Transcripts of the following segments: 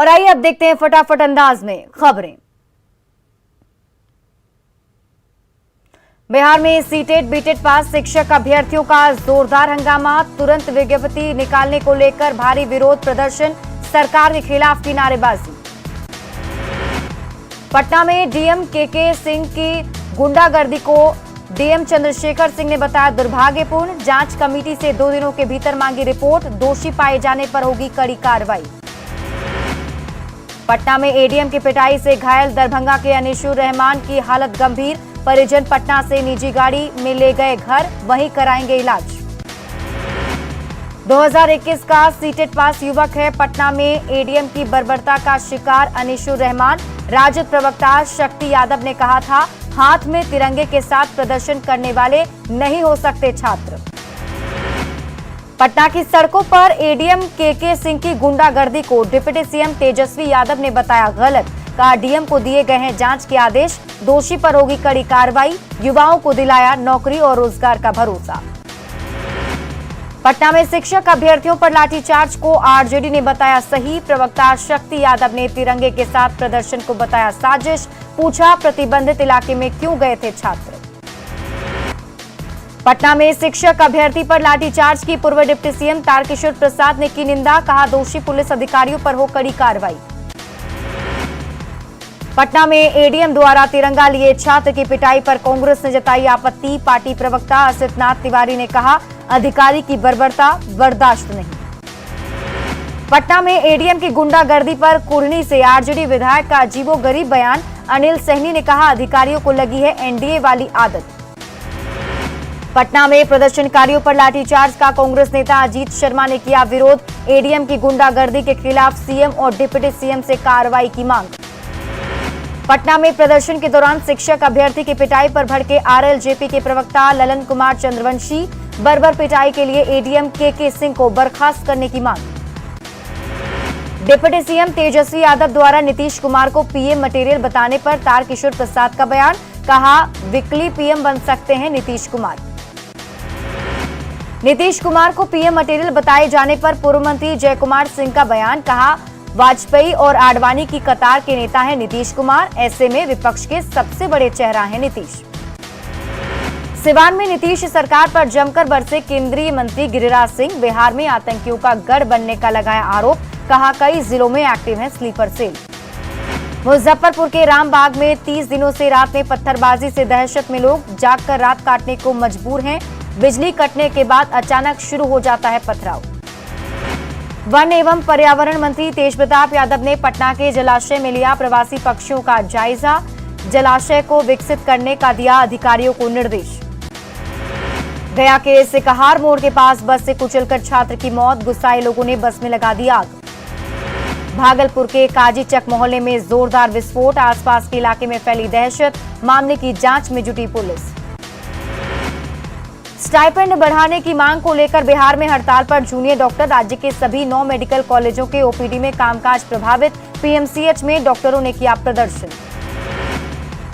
और आइए अब देखते हैं फटाफट अंदाज में खबरें। बिहार में सीटेट बीटेट पास शिक्षक अभ्यर्थियों का जोरदार हंगामा, तुरंत विज्ञप्ति निकालने को लेकर भारी विरोध प्रदर्शन, सरकार के खिलाफ की नारेबाजी। पटना में डीएम केके सिंह की गुंडागर्दी को डीएम चंद्रशेखर सिंह ने बताया दुर्भाग्यपूर्ण, जांच कमेटी से 2 दिनों के भीतर मांगी रिपोर्ट, दोषी पाए जाने पर होगी कड़ी कार्रवाई। पटना में एडीएम की पिटाई से घायल दरभंगा के अनिशुर रहमान की हालत गंभीर, परिजन पटना से निजी गाड़ी में ले गए घर, वहीं कराएंगे इलाज। 2021 का सीटेट पास युवक है, पटना में एडीएम की बर्बरता का शिकार अनिशुर रहमान। राजद प्रवक्ता शक्ति यादव ने कहा था, हाथ में तिरंगे के साथ प्रदर्शन करने वाले नहीं हो सकते छात्र। पटना की सड़कों पर एडीएम केके सिंह की गुंडागर्दी को डिप्टी सीएम तेजस्वी यादव ने बताया गलत, कहा डीएम को दिए गए हैं जांच के आदेश, दोषी पर होगी कड़ी कार्रवाई, युवाओं को दिलाया नौकरी और रोजगार का भरोसा। पटना में शिक्षक अभ्यर्थियों पर लाठीचार्ज को आरजेडी ने बताया सही, प्रवक्ता शक्ति यादव ने तिरंगे के साथ प्रदर्शन को बताया साजिश, पूछा प्रतिबंधित इलाके में क्यों गए थे छात्र। पटना में शिक्षक अभ्यर्थी पर लाठीचार्ज की पूर्व डिप्टी सीएम तारकिशोर प्रसाद ने की निंदा, कहा दोषी पुलिस अधिकारियों पर हो कड़ी कार्रवाई। पटना में एडीएम द्वारा तिरंगा लिए छात्र की पिटाई पर कांग्रेस ने जताई आपत्ति, पार्टी प्रवक्ता असितनाथ तिवारी ने कहा अधिकारी की बर्बरता बर्दाश्त नहीं। पटना में एडीएम की गुंडागर्दी पर कुढ़नी से आरजेडी विधायक का अजीबोगरीब बयान, अनिल सहनी ने कहा अधिकारियों को लगी है एनडीए वाली आदत। पटना में प्रदर्शनकारियों पर लाठीचार्ज का कांग्रेस नेता अजीत शर्मा ने किया विरोध, एडीएम की गुंडागर्दी के खिलाफ सीएम और डिप्टी सीएम से कार्रवाई की मांग। पटना में प्रदर्शन के दौरान शिक्षक अभ्यर्थी की पिटाई पर भड़के आरएलजेपी के प्रवक्ता ललन कुमार चंद्रवंशी, बर्बर पिटाई के लिए एडीएम केके सिंह को बर्खास्त करने की मांग। डिप्टी सीएम तेजस्वी यादव द्वारा नीतीश कुमार को पीएम मटेरियल बताने पर तारकिशोर प्रसाद का बयान, कहा वीकली पीएम बन सकते हैं नीतीश कुमार। नीतीश कुमार को पीएम मटेरियल बताए जाने पर पूर्व मंत्री जय कुमार सिंह का बयान, कहा वाजपेयी और आडवाणी की कतार के नेता हैं नीतीश कुमार, ऐसे में विपक्ष के सबसे बड़े चेहरा हैं नीतीश। सिवान में नीतीश सरकार पर जमकर बरसे केंद्रीय मंत्री गिरिराज सिंह, बिहार में आतंकियों का गढ़ बनने का लगाया आरोप, कहा कई जिलों में एक्टिव है स्लीपर सेल। मुजफ्फरपुर के रामबाग में 30 दिनों से रात में पत्थरबाजी से दहशत में लोग जागकर रात काटने को मजबूर हैं, बिजली कटने के बाद अचानक शुरू हो जाता है पथराव। वन एवं पर्यावरण मंत्री तेज प्रताप यादव ने पटना के जलाशय में लिया प्रवासी पक्षियों का जायजा, जलाशय को विकसित करने का दिया अधिकारियों को निर्देश। गया के सिकहार मोड़ के पास बस से कुचलकर छात्र की मौत, गुस्साए लोगों ने बस में लगा दी आग। भागलपुर के काजीचक मोहल्ले में जोरदार विस्फोट, आसपास के इलाके में फैली दहशत, मामले की जांच में जुटी पुलिस। स्टाइपेंड बढ़ाने की मांग को लेकर बिहार में हड़ताल पर जूनियर डॉक्टर, राज्य के सभी 9 मेडिकल कॉलेजों के ओपीडी में कामकाज प्रभावित, पीएमसीएच में डॉक्टरों ने किया प्रदर्शन।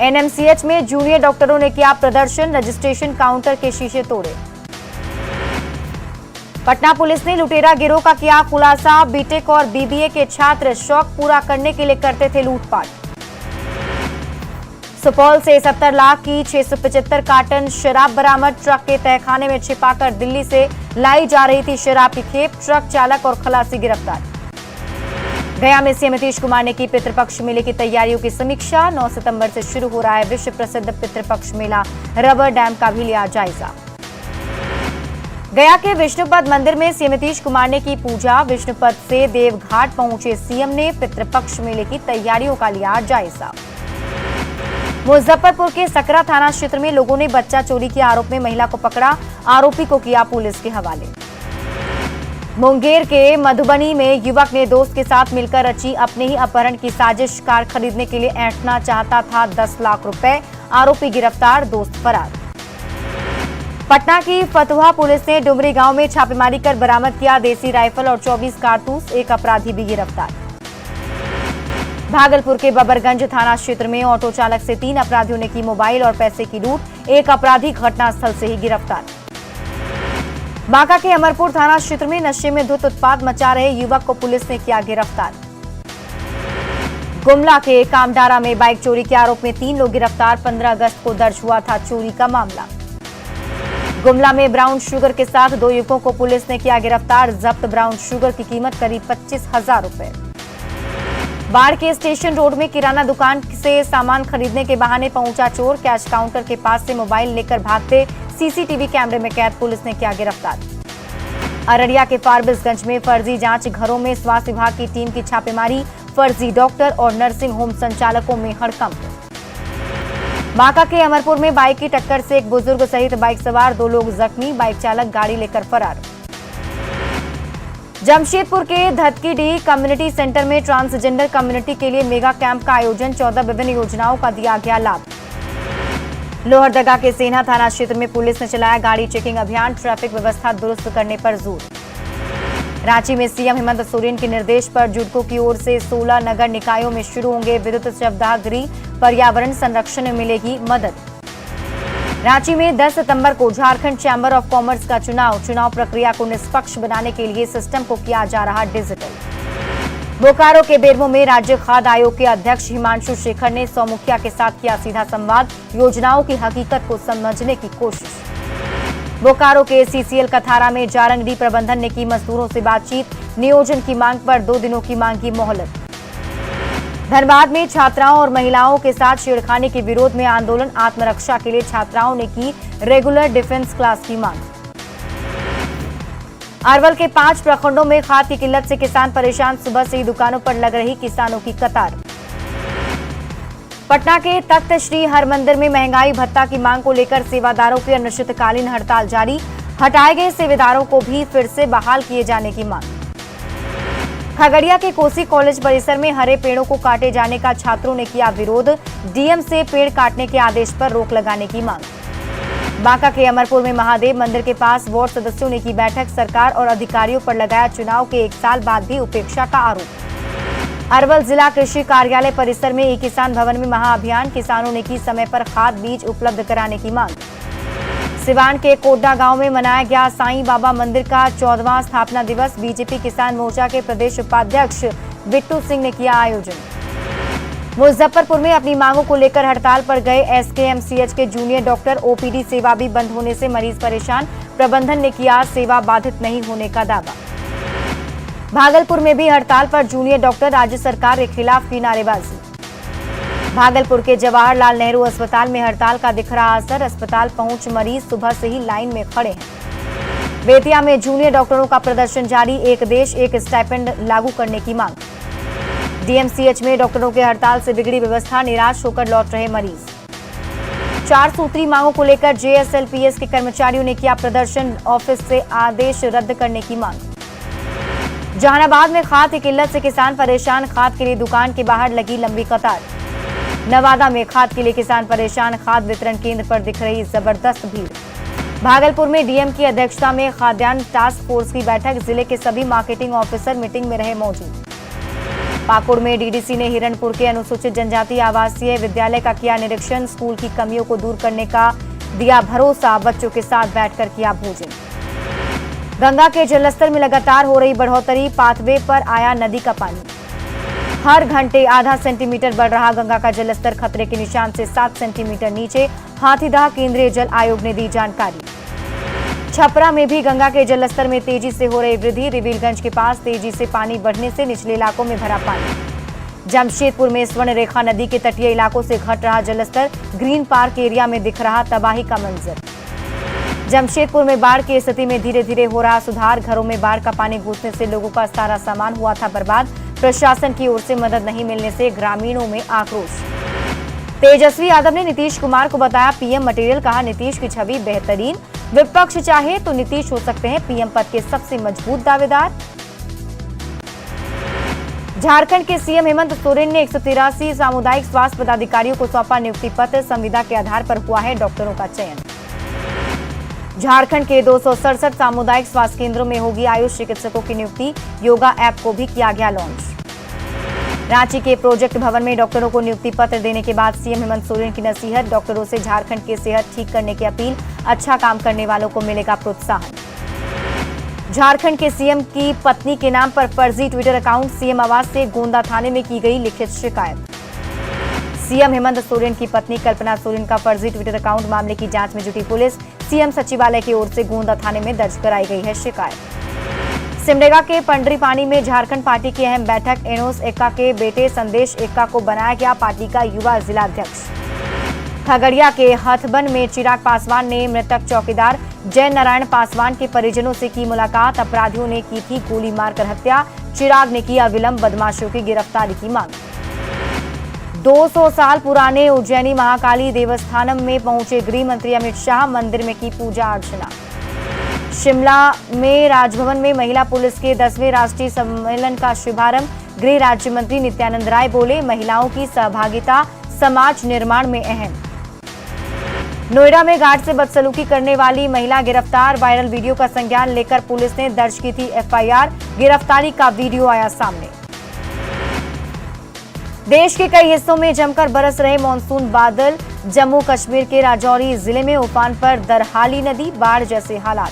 एनएमसीएच में जूनियर डॉक्टरों ने किया प्रदर्शन, रजिस्ट्रेशन काउंटर के शीशे तोड़े। पटना पुलिस ने लुटेरा गिरोह का किया खुलासा, बीटेक और बीबीए के छात्र शौक पूरा करने के लिए करते थे लूटपाट। सुपौल से 70 लाख की 675 कार्टन शराब बरामद, ट्रक के तहखाने में छिपाकर दिल्ली से लाई जा रही थी शराब की खेप, ट्रक चालक और खलासी गिरफ्तार। गया में सीएम नीतीश कुमार ने की पितृपक्ष मेले की तैयारियों की समीक्षा, 9 सितंबर से शुरू हो रहा है विश्व प्रसिद्ध पितृपक्ष मेला, रबर डैम का भी लिया जायजा। गया के विष्णुपद मंदिर में सीएम नीतीश कुमार ने की पूजा, विष्णुपद से देवघाट पहुंचे सीएम ने पितृपक्ष मेले की तैयारियों का लिया जायजा। मुजफ्फरपुर के सकरा थाना क्षेत्र में लोगों ने बच्चा चोरी के आरोप में महिला को पकड़ा, आरोपी को किया पुलिस के हवाले। मुंगेर के मधुबनी में युवक ने दोस्त के साथ मिलकर रची अपने ही अपहरण की साजिश, कार खरीदने के लिए ऐंठना चाहता था 10 लाख रुपए, आरोपी गिरफ्तार, दोस्त फरार। पटना की फतुहा पुलिस ने डुमरी गांव में छापेमारी कर बरामद किया देसी राइफल और 24 कारतूस, एक अपराधी भी गिरफ्तार। भागलपुर के बबरगंज थाना क्षेत्र में ऑटो चालक से 3 अपराधियों ने की मोबाइल और पैसे की लूट, एक अपराधी घटनास्थल से ही गिरफ्तार। बांका के अमरपुर थाना क्षेत्र में नशे में धुत उत्पात मचा रहे युवक को पुलिस ने किया गिरफ्तार। गुमला के कामडारा में बाइक चोरी के आरोप में 3 लोग गिरफ्तार। 15 अगस्त को दर्ज हुआ था चोरी का मामला। गुमला में ब्राउन शुगर के साथ 2 युवकों को पुलिस ने किया गिरफ्तार। जब्त ब्राउन शुगर की कीमत करीब 25,000 रुपए। बाढ़ के स्टेशन रोड में किराना दुकान से सामान खरीदने के बहाने पहुंचा चोर। कैश काउंटर के पास से मोबाइल लेकर भागते सीसीटीवी कैमरे में कैद, पुलिस ने किया गिरफ्तार। अररिया के फारबिसगंज में फर्जी जांच घरों में स्वास्थ्य विभाग की टीम की छापेमारी। फर्जी डॉक्टर और नर्सिंग होम संचालकों में हड़कंप। बांका के अमरपुर में बाइक की टक्कर से एक बुजुर्ग सहित बाइक सवार 2 लोग जख्मी। बाइक चालक गाड़ी लेकर फरार। जमशेदपुर के धतकीडीह कम्युनिटी सेंटर में ट्रांसजेंडर कम्युनिटी के लिए मेगा कैंप का आयोजन। 14 विभिन्न योजनाओं का दिया गया लाभ। लोहरदगा के सेना थाना क्षेत्र में पुलिस ने चलाया गाड़ी चेकिंग अभियान। ट्रैफिक व्यवस्था दुरुस्त करने पर जोर। रांची में सीएम हेमंत सोरेन के निर्देश पर जुडको की ओर से 16 नगर निकायों में शुरू होंगे विद्युत शवदाह गृह। पर्यावरण संरक्षण में मिलेगी मदद। रांची में 10 सितंबर को झारखंड चैंबर ऑफ कॉमर्स का चुनाव प्रक्रिया को निष्पक्ष बनाने के लिए सिस्टम को किया जा रहा डिजिटल। बोकारो के बेरमो में राज्य खाद्य आयोग के अध्यक्ष हिमांशु शेखर ने सौमुखिया के साथ किया सीधा संवाद। योजनाओं की हकीकत को समझने की कोशिश। बोकारो के सीसीएल कथारा में जारंगडी प्रबंधन ने की मजदूरों से बातचीत। नियोजन की मांग पर 2 दिनों की मांगी मोहलत। धनबाद में छात्राओं और महिलाओं के साथ छेड़खानी के विरोध में आंदोलन। आत्मरक्षा के लिए छात्राओं ने की रेगुलर डिफेंस क्लास की मांग। अरवल के 5 प्रखंडों में खाद की किल्लत से किसान परेशान। सुबह से ही दुकानों पर लग रही किसानों की कतार। पटना के तख्त श्री हरमंदिर में महंगाई भत्ता की मांग को लेकर सेवादारों की अनिश्चितकालीन हड़ताल जारी। हटाए गए सेवादारों को भी फिर से बहाल किए जाने की मांग। खगड़िया के कोसी कॉलेज परिसर में हरे पेड़ों को काटे जाने का छात्रों ने किया विरोध। डीएम से पेड़ काटने के आदेश पर रोक लगाने की मांग। बांका के अमरपुर में महादेव मंदिर के पास वार्ड सदस्यों ने की बैठक। सरकार और अधिकारियों पर लगाया चुनाव के 1 साल बाद भी उपेक्षा का आरोप। अरवल जिला कृषि कार्यालय परिसर में ई किसान भवन में महाअभियान। किसानों ने की समय पर खाद बीज उपलब्ध कराने की मांग। सिवान के कोड्डा गांव में मनाया गया साईं बाबा मंदिर का 14वां स्थापना दिवस। बीजेपी किसान मोर्चा के प्रदेश उपाध्यक्ष बिट्टू सिंह ने किया आयोजन। मुजफ्फरपुर में अपनी मांगों को लेकर हड़ताल पर गए एसकेएमसीएच के जूनियर डॉक्टर। ओपीडी सेवा भी बंद होने से मरीज परेशान। प्रबंधन ने किया सेवा बाधित नहीं होने का दावा। भागलपुर में भी हड़ताल पर जूनियर डॉक्टर। राज्य सरकार के खिलाफ की नारेबाजी। भागलपुर के जवाहरलाल नेहरू अस्पताल में हड़ताल का दिख रहा असर। अस्पताल पहुंच मरीज सुबह से ही लाइन में खड़े हैं। बेतिया में जूनियर डॉक्टरों का प्रदर्शन जारी। एक देश एक स्टाइपेंड लागू करने की मांग। डीएमसीएच में डॉक्टरों के हड़ताल से बिगड़ी व्यवस्था। निराश होकर लौट रहे मरीज। 4 सूत्री मांगों को लेकर जेएसएलपीएस के कर्मचारियों ने किया प्रदर्शन। ऑफिस से आदेश रद्द करने की मांग। जहानाबाद में खाद की किल्लत से किसान परेशान। खाद के लिए दुकान के बाहर लगी लंबी कतार। नवादा में खाद के लिए किसान परेशान। खाद वितरण केंद्र पर दिख रही जबरदस्त भीड़। भागलपुर में डीएम की अध्यक्षता में खाद्यान्न टास्क फोर्स की बैठक। जिले के सभी मार्केटिंग ऑफिसर मीटिंग में रहे मौजूद। पाकुड़ में डीडीसी ने हिरणपुर के अनुसूचित जनजाति आवासीय विद्यालय का किया निरीक्षण। स्कूल की कमियों को दूर करने का दिया भरोसा। बच्चों के साथ बैठकर किया भोजन। गंगा के जलस्तर में लगातार हो रही बढ़ोतरी। पाथवे पर आया नदी का पानी। हर घंटे आधा सेंटीमीटर बढ़ रहा गंगा का जलस्तर। खतरे के निशान से 7 सेंटीमीटर नीचे। हाथीदह केंद्रीय जल आयोग ने दी जानकारी। छपरा में भी गंगा के जलस्तर में तेजी से हो रही वृद्धि। रिविलगंज के पास तेजी से पानी बढ़ने से निचले इलाकों में भरा पानी। जमशेदपुर में स्वर्ण रेखा नदी के तटीय इलाकों से घट रहा जलस्तर। ग्रीन पार्क एरिया में दिख रहा तबाही का मंजर। जमशेदपुर में बाढ़ की स्थिति में धीरे धीरे हो रहा सुधार। घरों में बाढ़ का पानी घुसने से लोगों का सारा सामान हुआ था बर्बाद। प्रशासन की ओर से मदद नहीं मिलने से ग्रामीणों में आक्रोश। तेजस्वी यादव ने नीतीश कुमार को बताया पीएम मटेरियल। कहा नीतीश की छवि बेहतरीन। विपक्ष चाहे तो नीतीश हो सकते हैं पीएम पद के सबसे मजबूत दावेदार। झारखंड के सीएम हेमंत सोरेन ने 183 सामुदायिक स्वास्थ्य पदाधिकारियों को सौंपा नियुक्ति पत्र। संविदा के आधार पर हुआ है डॉक्टरों का चयन। झारखंड के 267 सामुदायिक स्वास्थ्य केंद्रों में होगी आयुष चिकित्सकों की नियुक्ति। योगा ऐप को भी किया गया लॉन्च। रांची के प्रोजेक्ट भवन में डॉक्टरों को नियुक्ति पत्र देने के बाद सीएम हेमंत सोरेन की नसीहत। डॉक्टरों से झारखंड की सेहत ठीक करने की अपील। अच्छा काम करने वालों को मिलेगा प्रोत्साहन। झारखंड के सीएम की पत्नी के नाम पर फर्जी ट्विटर अकाउंट, सीएम आवास से गोंदा थाने में की गई लिखित शिकायत। सीएम हेमंत सोरेन की पत्नी कल्पना सोरेन का फर्जी ट्विटर अकाउंट मामले की जांच में जुटी पुलिस, सीएम सचिवालय की ओर से गोंदा थाने में दर्ज कराई गई है शिकायत। सिमडेगा के पंडरी पानी में झारखंड पार्टी की अहम बैठक, एनोस एक्का के बेटे संदेश एक्का को बनाया गया पार्टी का युवा जिलाध्यक्ष। खगड़िया के हथबन में चिराग पासवान ने मृतक चौकीदार जय नारायण पासवान के परिजनों से की मुलाकात, अपराधियों ने की थी गोली मारकर हत्या, चिराग ने किया विलंब, बदमाशों की गिरफ्तारी की मांग। 200 साल पुराने उज्जैनी महाकाली देवस्थानम में पहुंचे गृह मंत्री अमित शाह, मंदिर में की पूजा अर्चना। शिमला में राजभवन में महिला पुलिस के 10वें राष्ट्रीय सम्मेलन का शुभारंभ, गृह राज्य मंत्री नित्यानंद राय बोले, महिलाओं की सहभागिता समाज निर्माण में अहम। नोएडा में गार्ड से बदसलूकी करने वाली महिला गिरफ्तार, वायरल वीडियो का संज्ञान लेकर पुलिस ने दर्ज की थी एफआईआर, गिरफ्तारी का वीडियो आया सामने। देश के कई हिस्सों में जमकर बरस रहे मानसून बादल, जम्मू कश्मीर के राजौरी जिले में उफान पर दरहाली नदी, बाढ़ जैसे हालात।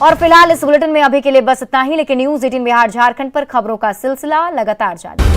और फिलहाल इस बुलेटिन में अभी के लिए बस इतना ही, लेकिन न्यूज 18 बिहार झारखंड पर खबरों का सिलसिला लगातार जारी है।